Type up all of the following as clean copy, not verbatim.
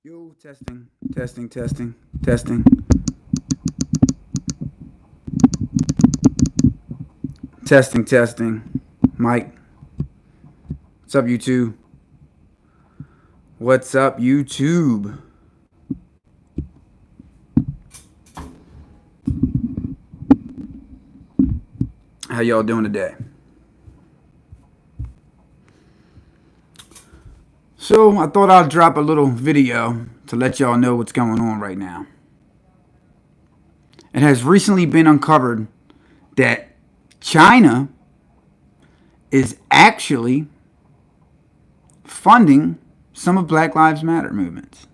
Yo, testing, testing, testing, testing, testing, testing. Mike, what's up, YouTube? What's up, YouTube? How y'all doing today? So, I thought I'd drop a little video to let y'all know what's going on right now. It has recently been uncovered that China is actually funding some of Black Lives Matter movements.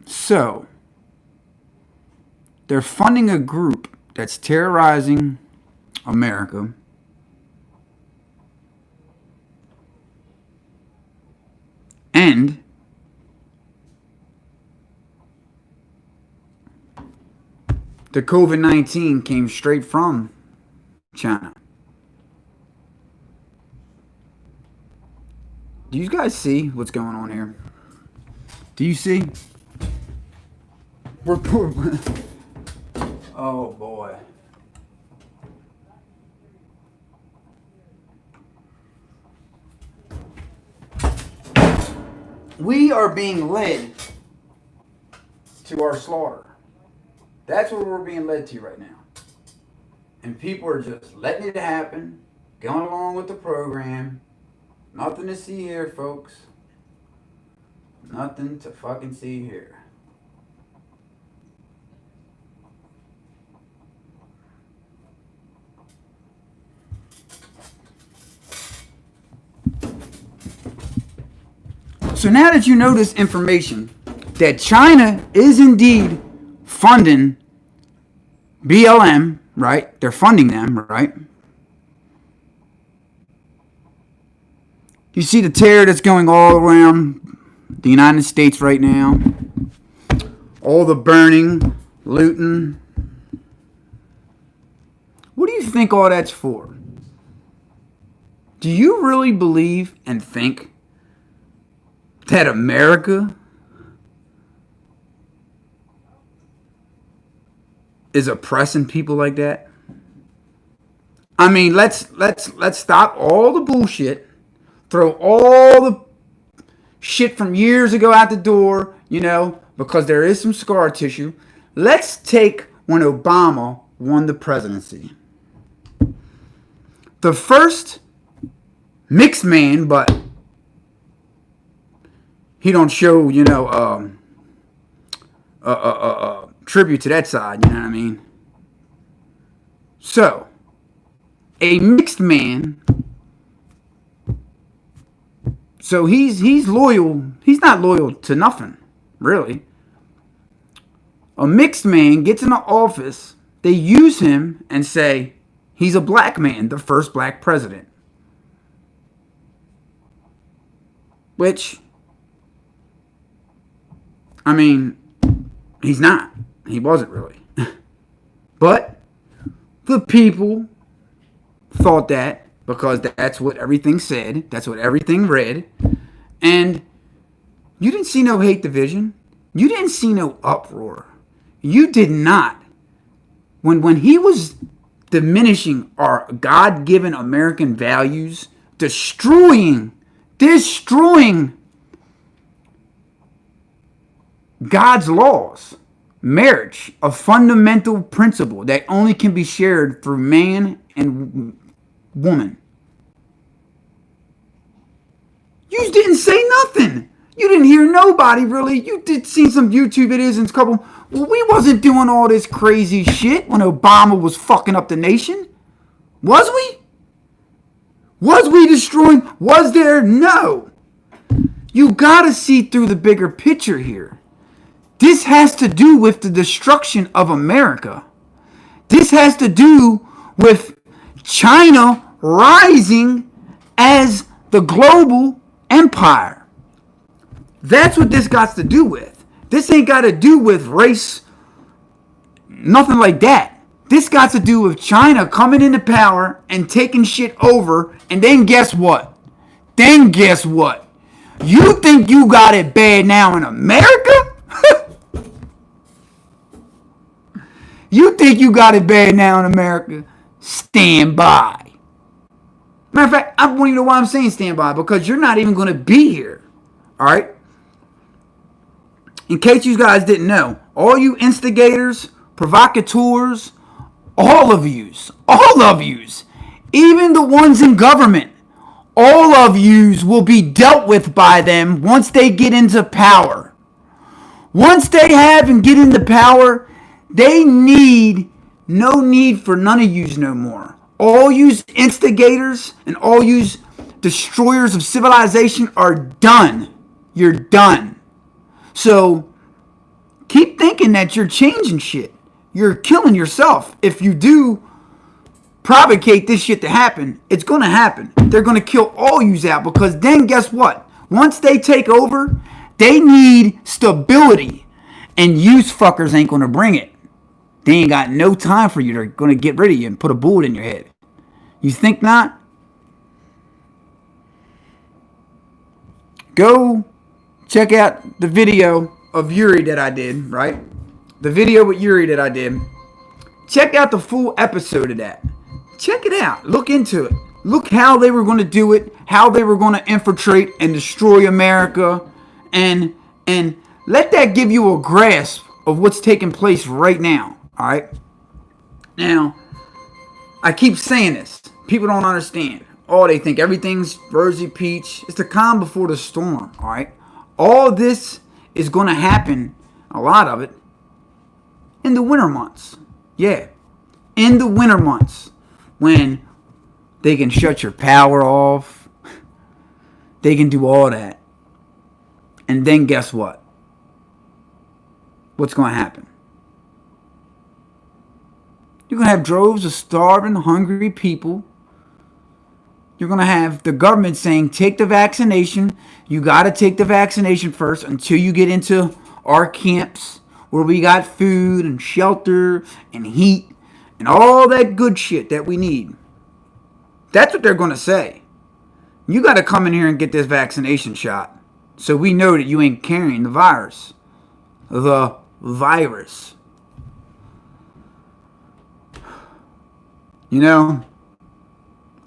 So, they're funding a group that's terrorizing America. And the COVID-19 came straight from China. Do you guys see what's going on here? Do you see? We're poor. Oh boy. We are being led to our slaughter. That's what we're being led to right now. And people are just letting it happen, going along with the program. Nothing to see here, folks. Nothing to fucking see here. So now that you know this information, that China is indeed funding BLM, right? They're funding them, right? You see the terror that's going all around the United States right now. All the burning, looting. What do you think all that's for? Do you really believe and think that America is oppressing people like that? I mean, let's stop all the bullshit. Throw all the shit from years ago out the door, because there is some scar tissue. Let's take when Obama won the presidency. The first mixed man, but he don't show, tribute to that side, you know what I mean? So, a mixed man, so he's loyal. He's not loyal to nothing, really. A mixed man gets in the office, they use him and say he's a black man, the first black president. Which, I mean, he's not. He wasn't really. But the people thought that because that's what everything said. That's what everything read. And you didn't see no hate division. You didn't see no uproar. You did not. When he was diminishing our God-given American values, destroying God's laws, marriage, a fundamental principle that only can be shared through man and woman. You didn't say nothing. You didn't hear nobody really. You did see some YouTube videos and a couple. Well, we wasn't doing all this crazy shit when Obama was fucking up the nation. Was we? Was we destroying? Was there? No. You gotta see through the bigger picture here. This has to do with the destruction of America. This has to do with China rising as the global empire. That's what this got to do with. This ain't got to do with race, nothing like that. This got to do with China coming into power and taking shit over. And then guess what? You think you got it bad now in America? You think you got it bad now in America? Stand by. Matter of fact, I don't even know why I'm saying stand by, because you're not even going to be here. All right? In case you guys didn't know, all you instigators, provocateurs, all of yous, even the ones in government, all of yous will be dealt with by them once they get into power. Once they have and get into power, they need no need for none of yous no more. All yous instigators and all yous destroyers of civilization are done. You're done. So keep thinking that you're changing shit. You're killing yourself. If you do provocate this shit to happen, it's going to happen. They're going to kill all yous out, because then guess what? Once they take over, they need stability. And yous fuckers ain't going to bring it. They ain't got no time for you. They're going to get rid of you and put a bullet in your head. You think not? Go check out the video of Yuri that I did, right? The video with Yuri that I did. Check out the full episode of that. Check it out. Look into it. Look how they were going to do it, how they were going to infiltrate and destroy America, and let that give you a grasp of what's taking place right now. All right? Now, I keep saying this. People don't understand. Oh, they think everything's rosy peach. It's the calm before the storm. All right? All this is going to happen, a lot of it, in the winter months. Yeah. In the winter months, when they can shut your power off. They can do all that. And then guess what? What's going to happen? You're going to have droves of starving, hungry people. You're going to have the government saying, take the vaccination. You got to take the vaccination first until you get into our camps where we got food and shelter and heat and all that good shit that we need. That's what they're going to say. You got to come in here and get this vaccination shot so we know that you ain't carrying the virus. The virus. You know,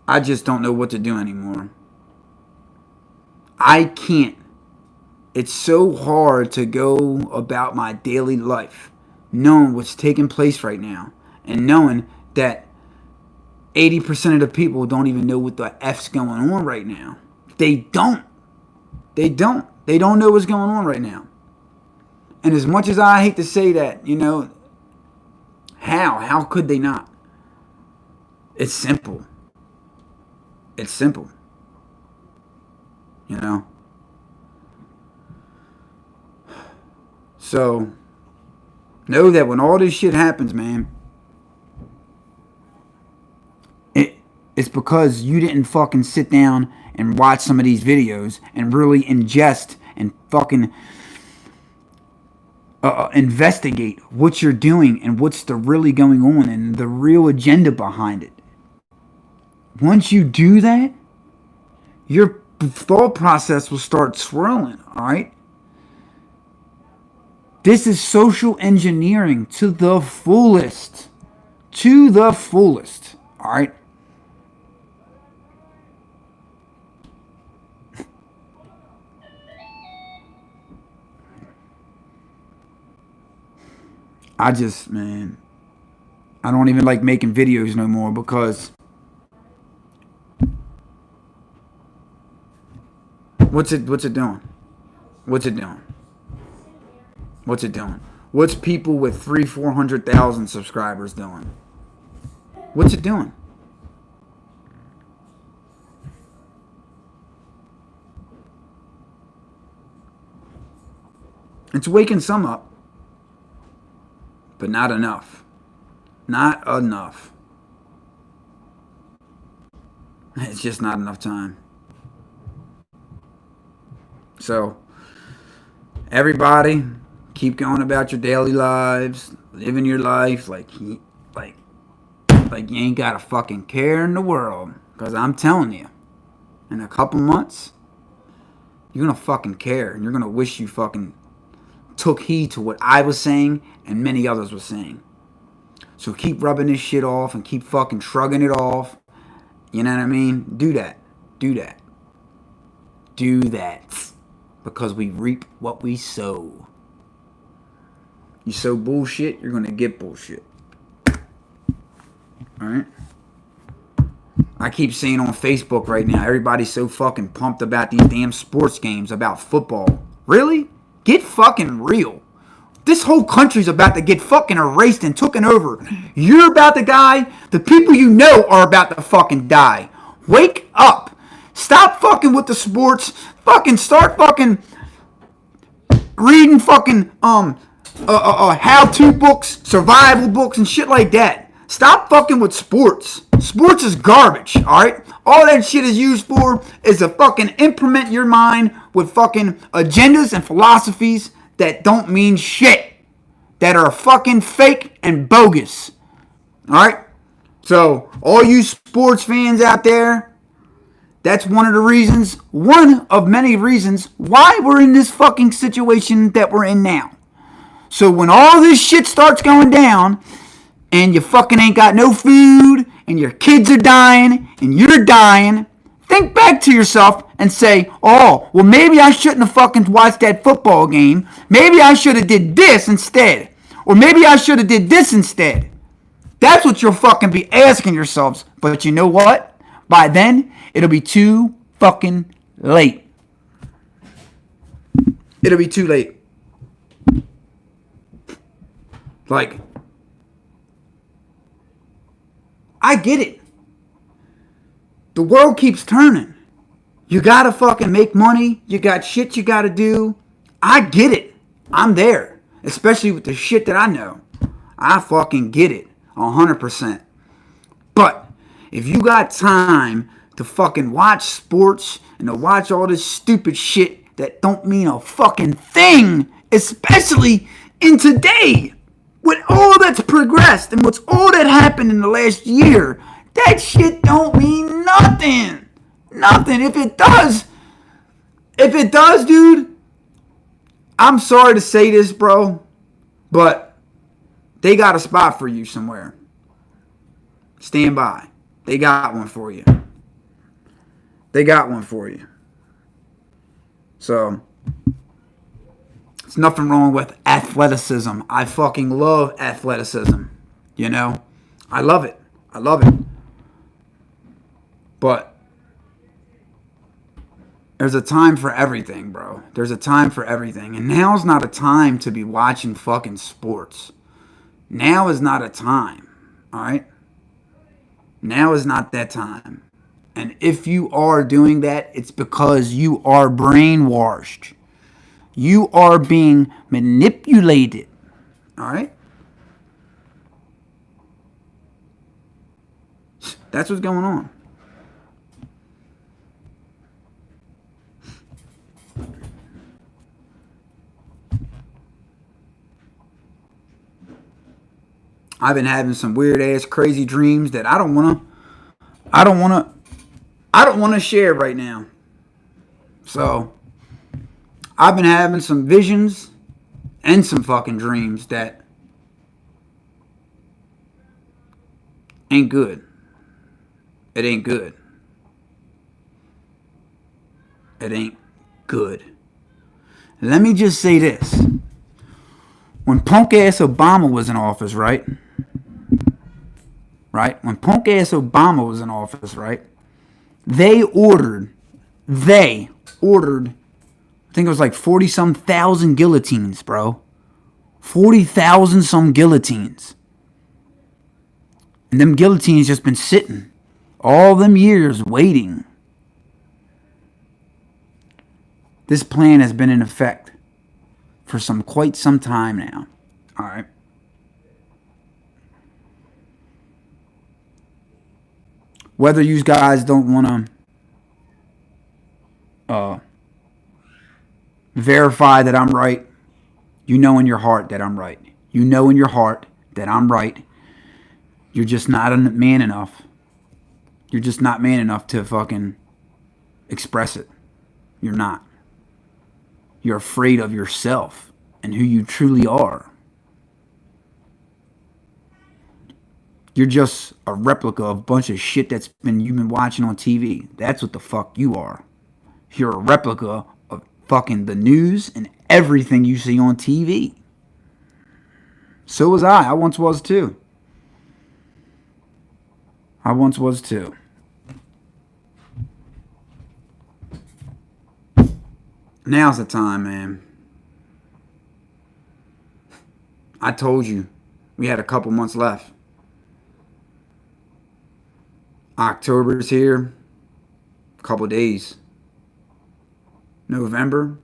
I just don't know what to do anymore. I can't. It's so hard to go about my daily life knowing what's taking place right now and knowing that 80% of the people don't even know what the F's going on right now. They don't. They don't know what's going on right now. And as much as I hate to say that, you know, how could they not? It's simple. It's simple. You know? So, know that when all this shit happens, man, it's because you didn't fucking sit down and watch some of these videos and really ingest and fucking investigate what you're doing and what's really going on and the real agenda behind it. Once you do that, your thought process will start swirling, all right? This is social engineering to the fullest. To the fullest, all right? Man, I don't even like making videos no more because what's it doing? What's it doing? What's it doing? What's people with 400,000 subscribers doing? What's it doing? It's waking some up. But not enough. Not enough. It's just not enough time. So, everybody, keep going about your daily lives, living your life like like you ain't got a fucking care in the world. Because I'm telling you, in a couple months, you're going to fucking care. And you're going to wish you fucking took heed to what I was saying and many others were saying. So keep rubbing this shit off and keep fucking shrugging it off. You know what I mean? Do that. Do that. Do that. Because we reap what we sow. You sow bullshit, you're going to get bullshit. Alright? I keep saying on Facebook right now, everybody's so fucking pumped about these damn sports games, about football. Really? Get fucking real. This whole country's about to get fucking erased and taken over. You're about to die. The people you know are about to fucking die. Wake up. Stop fucking with the sports. Fucking start fucking reading fucking how-to books, survival books, and shit like that. Stop fucking with sports. Sports is garbage, alright? All that shit is used for is to fucking implement your mind with fucking agendas and philosophies that don't mean shit. That are fucking fake and bogus. Alright? So, all you sports fans out there, that's one of many reasons why we're in this fucking situation that we're in now. So when all this shit starts going down, and you fucking ain't got no food, and your kids are dying, and you're dying, think back to yourself and say, oh, well maybe I shouldn't have fucking watched that football game. Maybe I should have did this instead. Or maybe I should have did this instead. That's what you'll fucking be asking yourselves. But you know what? By then, it'll be too fucking late. It'll be too late. Like, I get it. The world keeps turning. You gotta fucking make money. You got shit you gotta do. I get it. I'm there. Especially with the shit that I know. I fucking get it. 100%. But if you got time to fucking watch sports and to watch all this stupid shit that don't mean a fucking thing, especially in today, with all that's progressed and what's all that happened in the last year, that shit don't mean nothing. Nothing. If it does, dude, I'm sorry to say this, bro, but they got a spot for you somewhere. Stand by. They got one for you. They got one for you. So, there's nothing wrong with athleticism. I fucking love athleticism. You know? I love it. I love it. But there's a time for everything, bro. There's a time for everything. And now's not a time to be watching fucking sports. Now is not a time. Alright? Now is not that time. And if you are doing that, it's because you are brainwashed. You are being manipulated. Alright? That's what's going on. I've been having some weird ass crazy dreams that I don't want to share right now. So, I've been having some visions and some fucking dreams that ain't good. It ain't good. It ain't good. Let me just say this. When punk ass Obama was in office, right? When punk ass Obama was in office, right? They ordered, I think it was like 40-some thousand guillotines, bro. 40,000 some guillotines. And them guillotines just been sitting all them years waiting. This plan has been in effect for quite some time now. Alright. Whether you guys don't want to verify that I'm right, you know in your heart that I'm right. You know in your heart that I'm right. You're just not a man enough. You're just not man enough to fucking express it. You're not. You're afraid of yourself and who you truly are. You're just a replica of a bunch of shit you've been watching on TV. That's what the fuck you are. You're a replica of fucking the news and everything you see on TV. So was I. I once was too. Now's the time, man. I told you we had a couple months left. October's here. A couple days. November.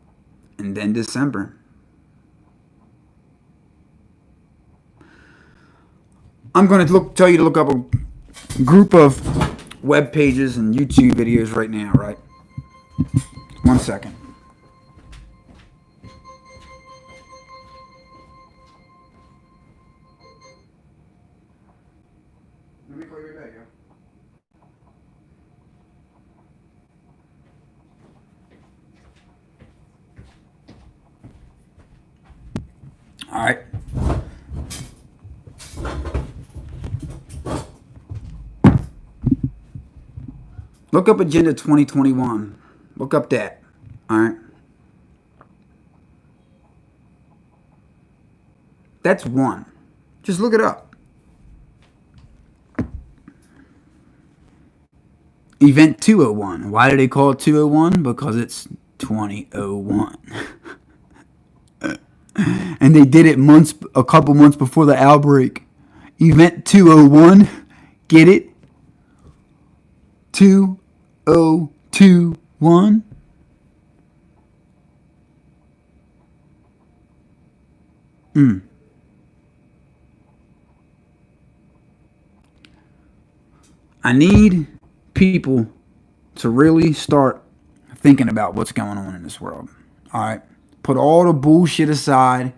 And then December. I'm going to tell you to look up a group of web pages and YouTube videos right now, right? 1 second. Let me call you back, yo. All right. Look up Agenda 2021. Look up that. All right. That's one. Just look it up. Event 201. Why do they call it 201? Because it's 2001. And they did it a couple months before the outbreak. Event 201. Get it? 2021. I need people to really start thinking about what's going on in this world. All right? Put all the bullshit aside.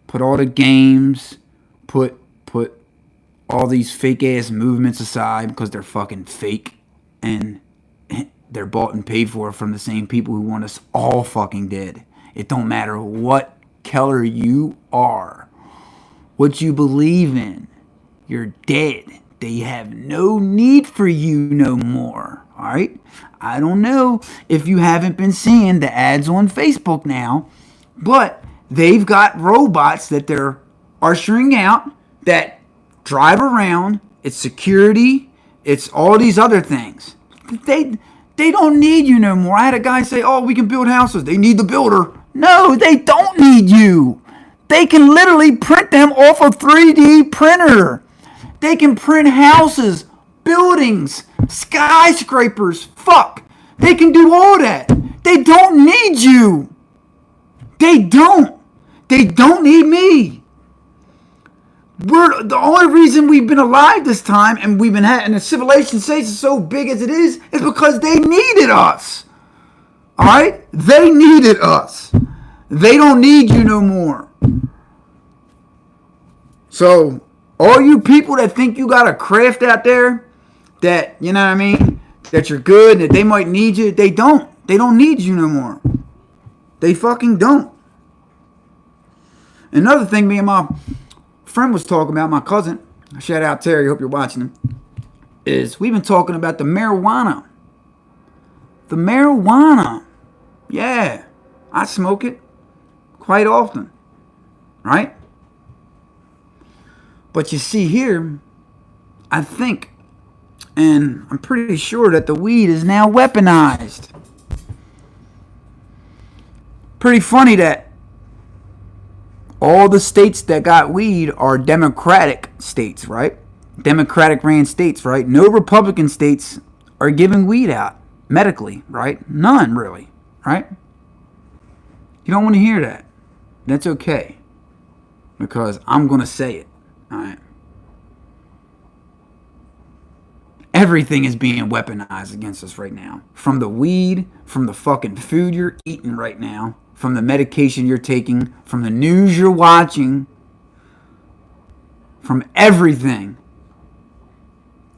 Put all the games. Put all these fake ass movements aside because they're fucking fake and they're bought and paid for from the same people who want us all fucking dead. It don't matter what color you are, what you believe in. You're dead. They have no need for you no more. All right? I don't know if you haven't been seeing the ads on Facebook now, but they've got robots that they're ushering out that drive around. It's security. It's all these other things. They don't need you no more. I had a guy say, oh, we can build houses. They need the builder. No, they don't need you. They can literally print them off a 3D printer. They can print houses, buildings, skyscrapers. Fuck. They can do all that. They don't need you. They don't. They don't need me. The only reason we've been alive this time and we've been and the civilization stays so big as it is because they needed us. All right? They needed us. They don't need you no more. So, all you people that think you got a craft out there that, you know what I mean, that you're good, that they might need you, they don't. They don't need you no more. They fucking don't. Another thing me and my friend was talking about, my cousin, shout out Terry, hope you're watching him, is we've been talking about the marijuana. The marijuana. Yeah, I smoke it quite often, right? But you see here, I think, and I'm pretty sure that the weed is now weaponized. Pretty funny that all the states that got weed are Democratic states, right? Democratic ran states, right? No Republican states are giving weed out medically, right? None, really, right? You don't want to hear that. That's okay. Because I'm going to say it, all right? Everything is being weaponized against us right now. From the weed, from the fucking food you're eating right now, from the medication you're taking, from the news you're watching, from everything.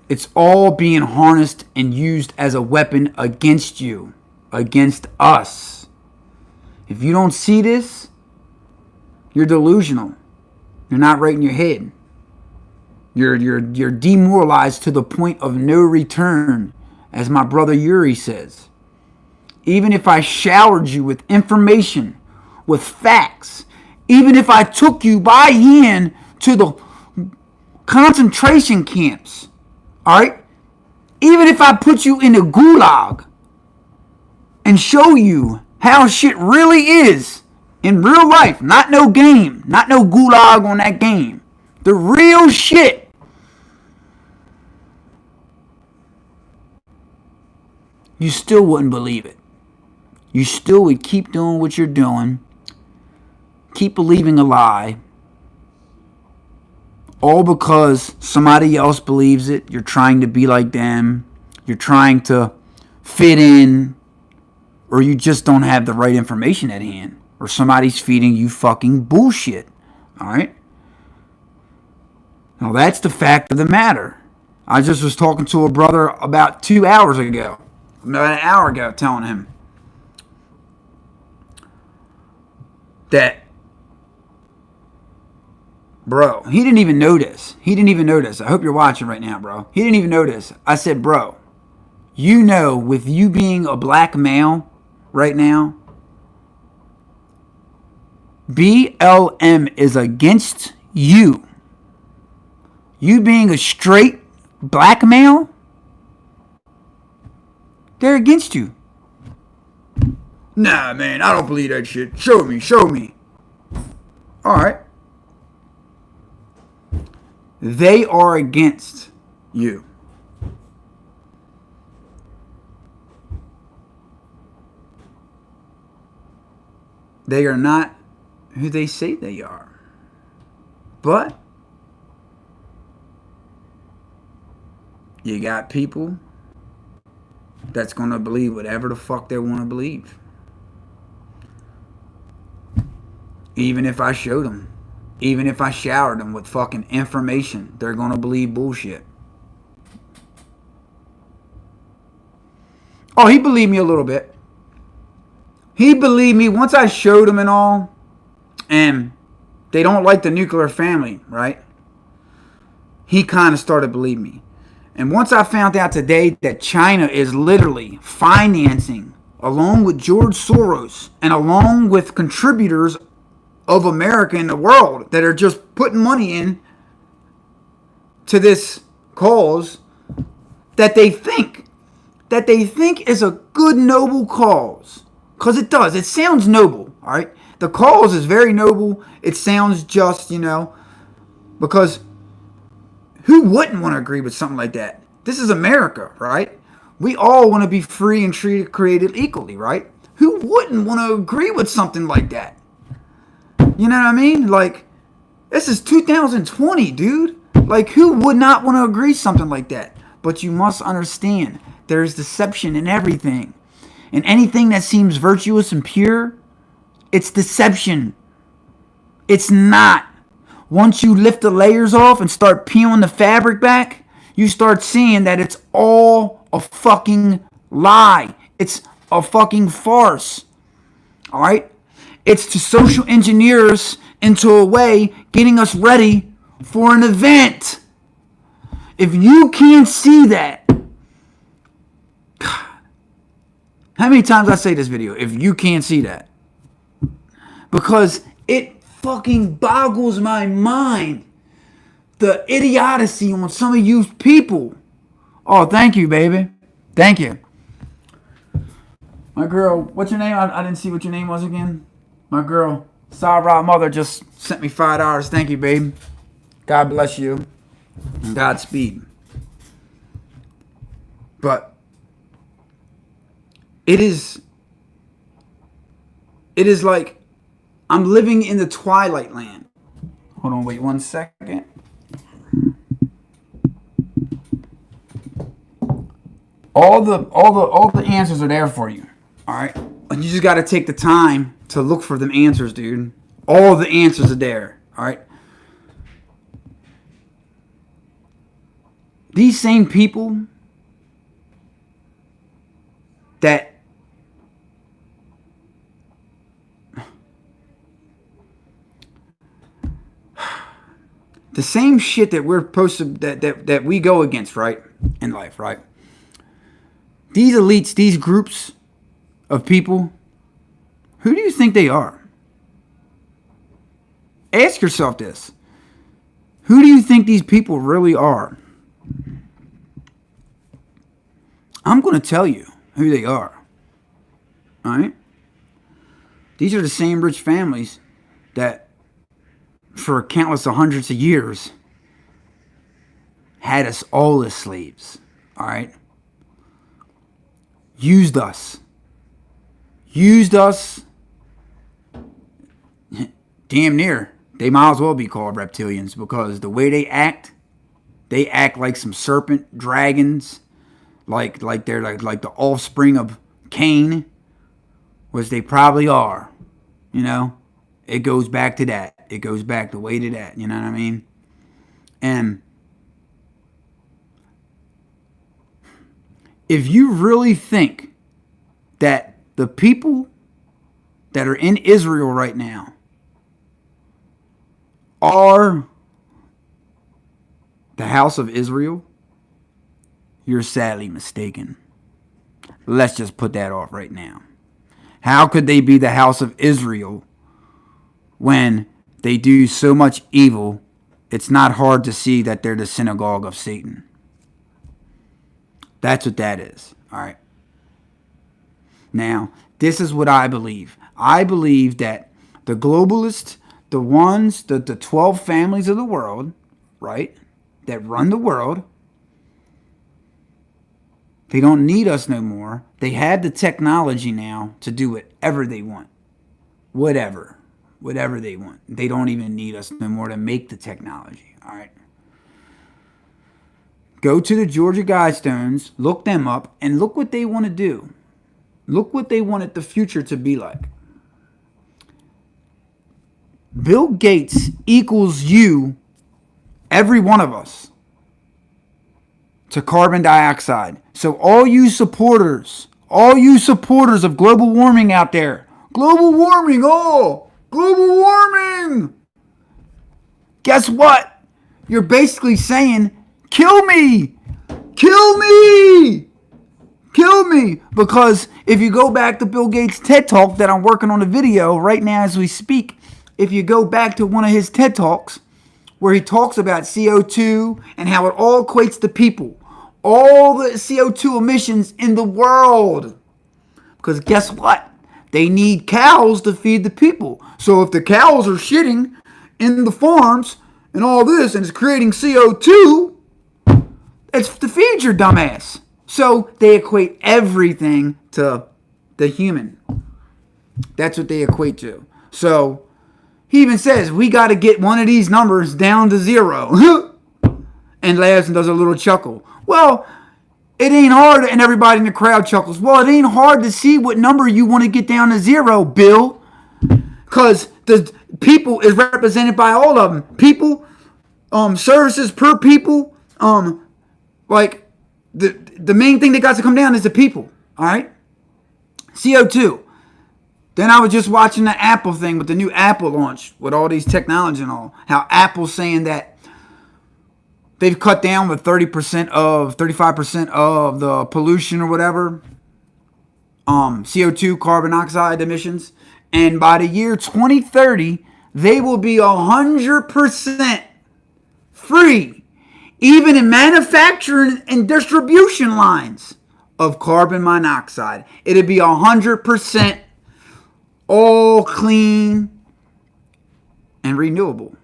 It's all being harnessed and used as a weapon against you, against us. If you don't see this, you're delusional. You're not right in your head. You're demoralized to the point of no return, as my brother Yuri says. Even if I showered you with information, with facts, even if I took you by hand to the concentration camps, all right? Even if I put you in the gulag and show you how shit really is in real life, not no game, not no gulag on that game, the real shit, you still wouldn't believe it. You still would keep doing what you're doing, keep believing a lie, all because somebody else believes it. You're trying to be like them. You're trying to fit in, or you just don't have the right information at hand, or somebody's feeding you fucking bullshit. All right? Now that's the fact of the matter. I just was talking to a brother about 2 hours ago, about an hour ago, telling him that, bro, he didn't even notice. He didn't even notice. I hope you're watching right now, bro. He didn't even notice. I said, bro, you know, with you being a black male right now, BLM is against you. You being a straight black male, they're against you. Nah, man, I don't believe that shit. Show me, show me. All right. They are against you. They are not who they say they are. But you got people that's going to believe whatever the fuck they want to believe. Even if I showed them. Even if I showered them with fucking information, they're going to believe bullshit. Oh, he believed me a little bit. He believed me once I showed him and all. And they don't like the nuclear family, right? He kind of started believing me. And once I found out today that China is literally financing, along with George Soros and along with contributors of America in the world that are just putting money in to this cause that they think is a good, noble cause. Because it does. It sounds noble, all right? The cause is very noble. It sounds just, you know, because who wouldn't want to agree with something like that? This is America, right? We all want to be free and treated, created equally, right? Who wouldn't want to agree with something like that? You know what I mean? Like, this is 2020, dude. Like, who would not want to agree something like that? But you must understand, there's deception in everything. And anything that seems virtuous and pure, it's deception. It's not. Once you lift the layers off and start peeling the fabric back, you start seeing that it's all a fucking lie. It's a fucking farce. All right? It's to social engineer us into a way getting us ready for an event. If you can't see that, God, how many times I say this video? If you can't see that. Because it fucking boggles my mind. The idiocy on some of you people. Oh, thank you, baby. Thank you. My girl, what's your name? I didn't see what your name was again. My girl, Sarah Mother, just sent me $5. Thank you, babe. God bless you. And Godspeed. But it is like I'm living in the Twilight Land. Hold on, wait 1 second. All the answers are there for you. All right, and you just got to take the time to look for them answers, dude. All the answers are there. All right. these same people that the same shit that we're supposed to that we go against, right, in life, right? These elites, these groups of people, who do you think they are? Ask yourself this. Who do you think these people really are? I'm going to tell you who they are. All right? These are the same rich families that for countless of hundreds of years had us all as slaves. All right? Used us. Damn near. They might as well be called reptilians because the way they act like some serpent dragons, like they're like the offspring of Cain, which they probably are. You know, it goes back to that. It goes back the way to that. You know what I mean? And if you really think that the people that are in Israel right now are the house of Israel, you're sadly mistaken. Let's just put that off right now. How could they be the house of Israel when they do so much evil? It's not hard to see that they're the synagogue of Satan. That's what that is. All right. Now, this is what I believe. I believe that the globalists, the ones, the 12 families of the world, right, that run the world, they don't need us no more. They have the technology now to do whatever they want. Whatever they want. They don't even need us no more to make the technology. All right. Go to the Georgia Guidestones, look them up, and look what they want to do. Look what they wanted the future to be like. Bill Gates equals you, every one of us, to carbon dioxide. So all you supporters of global warming out there, global warming, guess what? You're basically saying, kill me, because if you go back to Bill Gates' TED Talk that I'm working on a video right now as we speak, if you go back to one of his TED Talks where he talks about CO2 and how it all equates to people, all the CO2 emissions in the world, because guess what? They need cows to feed the people. So if the cows are shitting in the farms and all this and it's creating CO2, it's to feed your dumbass. So they equate everything to the human. That's what they equate to. So he even says, we got to get one of these numbers down to 0. And laughs and does a little chuckle. Well, it ain't hard, and everybody in the crowd chuckles. Well, it ain't hard to see what number you want to get down to 0, Bill. Because the people is represented by all of them. People, services per people, like the main thing that got to come down is the people. All right? CO2. Then I was just watching the Apple thing with the new Apple launch with all these technology and all. How Apple's saying that they've cut down with 35% of the pollution or whatever. CO2, carbon dioxide emissions. And by the year 2030, they will be 100% free, even in manufacturing and distribution lines of carbon monoxide. It'll be 100% all clean and renewable.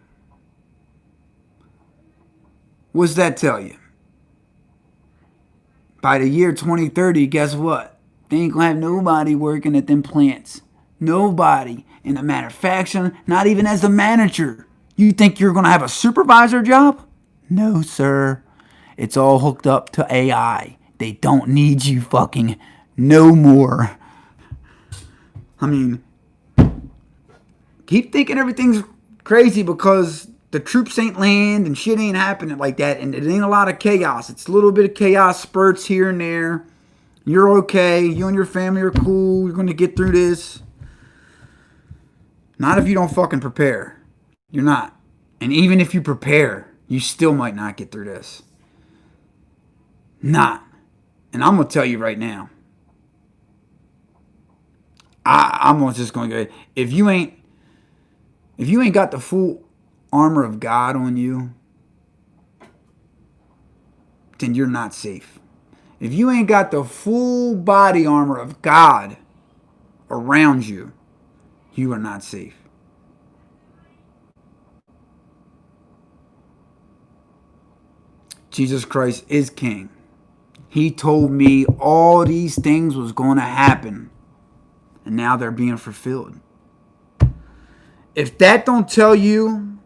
What's that tell you? By the year 2030, guess what? They ain't gonna have nobody working at them plants. Nobody in the manufacturing, not even as the manager. You think you're gonna have a supervisor job? No, sir. It's all hooked up to AI. They don't need you fucking no more. I mean, keep thinking everything's crazy because the troops ain't land and shit ain't happening like that, and it ain't a lot of chaos. It's a little bit of chaos spurts here and there. You're okay. You and your family are cool. You're going to get through this. Not if you don't fucking prepare. You're not. And even if you prepare, you still might not get through this. Not. And I'm going to tell you right now. I'm just going to go, if you ain't got the full armor of God on you, then you're not safe. If you ain't got the full body armor of God around you, you are not safe. Jesus Christ is King. He told me all these things was going to happen, and now they're being fulfilled. If that don't tell you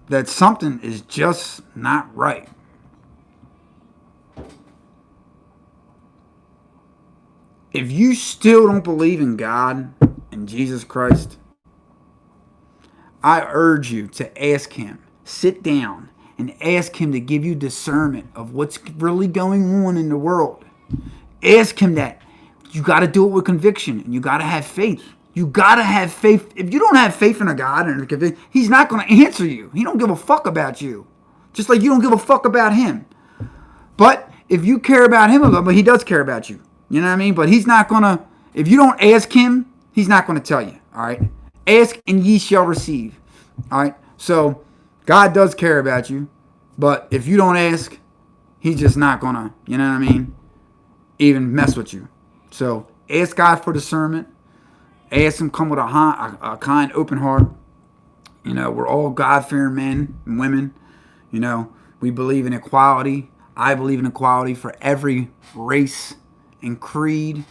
that something is just not right, if you still don't believe in God and Jesus Christ, I urge you to ask Him. Sit down and ask Him to give you discernment of what's really going on in the world. Ask Him that. You got to do it with conviction, and you got to have faith. You got to have faith. If you don't have faith in a God and a conviction, He's not going to answer you. He don't give a fuck about you. Just like you don't give a fuck about Him. But if you care about Him a little, but He does care about you. You know what I mean? But He's not going to, if you don't ask Him, He's not going to tell you. All right? Ask and ye shall receive. All right? So, God does care about you. But if you don't ask, He's just not going to, you know what I mean, even mess with you. So, ask God for discernment. Ask Him, come with a kind, open heart. You know, we're all God-fearing men and women. You know, we believe in equality. I believe in equality for every race and creed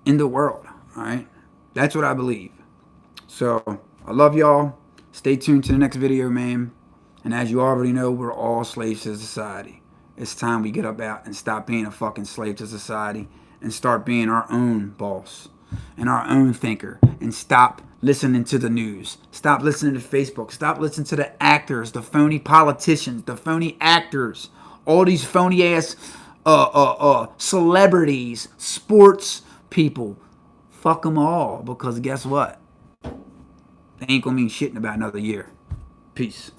in the world. All right? That's what I believe. So, I love y'all. Stay tuned to the next video, man. And as you already know, we're all slaves to society. It's time we get up out and stop being a fucking slave to society and start being our own boss and our own thinker, and stop listening to the news. Stop listening to Facebook. Stop listening to the actors, the phony politicians, the phony actors, all these phony ass celebrities, sports people. Fuck them all, because guess what? They ain't gonna mean shit in about another year. Peace.